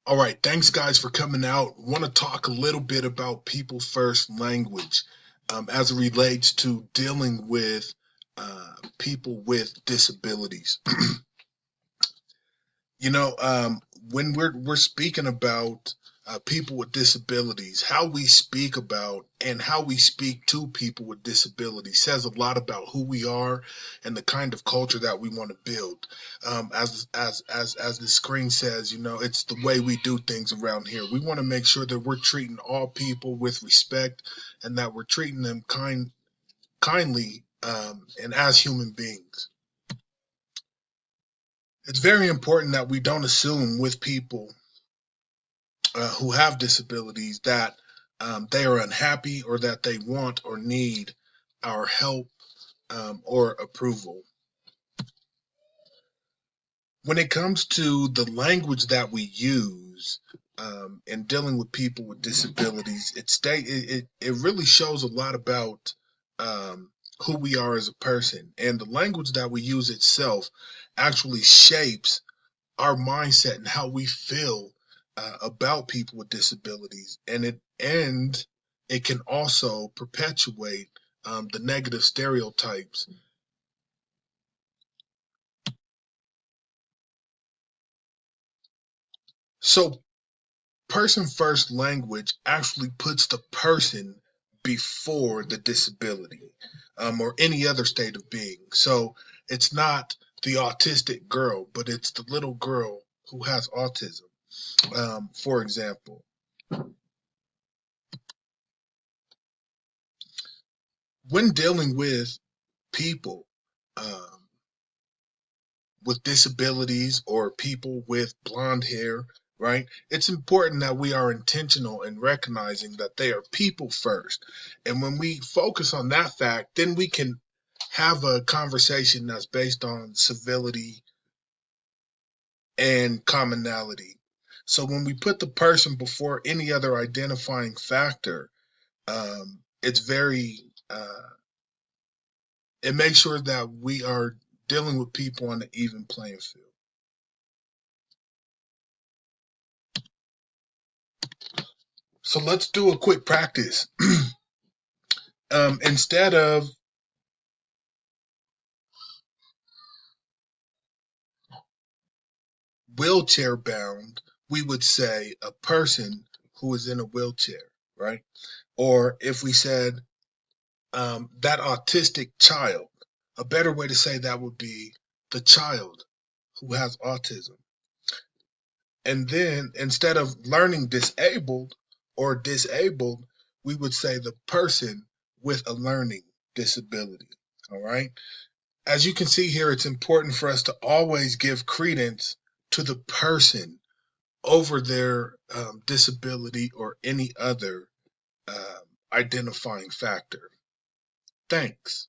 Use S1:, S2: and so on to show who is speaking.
S1: All right, thanks guys for coming out. Want to talk a little bit about people first language as it relates to dealing with people with disabilities. You know, when we're speaking about people with disabilities, how we speak about and how we speak to people with disabilities says a lot about who we are and the kind of culture that we want to build. As the screen says, you know, it's the way we do things around here. We want to make sure that we're treating all people with respect and that we're treating them kindly and as human beings. It's very important that we don't assume with people who have disabilities that they are unhappy or that they want or need our help or approval. When it comes to the language that we use in dealing with people with disabilities, it really shows a lot about who we are as a person, and the language that we use itself actually shapes our mindset and how we feel about people with disabilities, and it can also perpetuate the negative stereotypes. So, person first language actually puts the person before the disability or any other state of being. So, it's not the autistic girl, but it's the little girl who has autism. For example, when dealing with people um, with disabilities or people with blonde hair, right? It's important that we are intentional in recognizing that they are people first. And when we focus on that fact, then we can have a conversation that's based on civility and commonality. So when we put the person before any other identifying factor, it's very, it makes sure that we are dealing with people on an even playing field. So let's do a quick practice. Instead of wheelchair bound, we would say a person who is in a wheelchair, right? Or if we said that autistic child, a better way to say that would be the child who has autism. And then instead of learning disabled or disabled, we would say the person with a learning disability. All right. As you can see here, it's important for us to always give credence to the person over their disability or any other identifying factor. Thanks.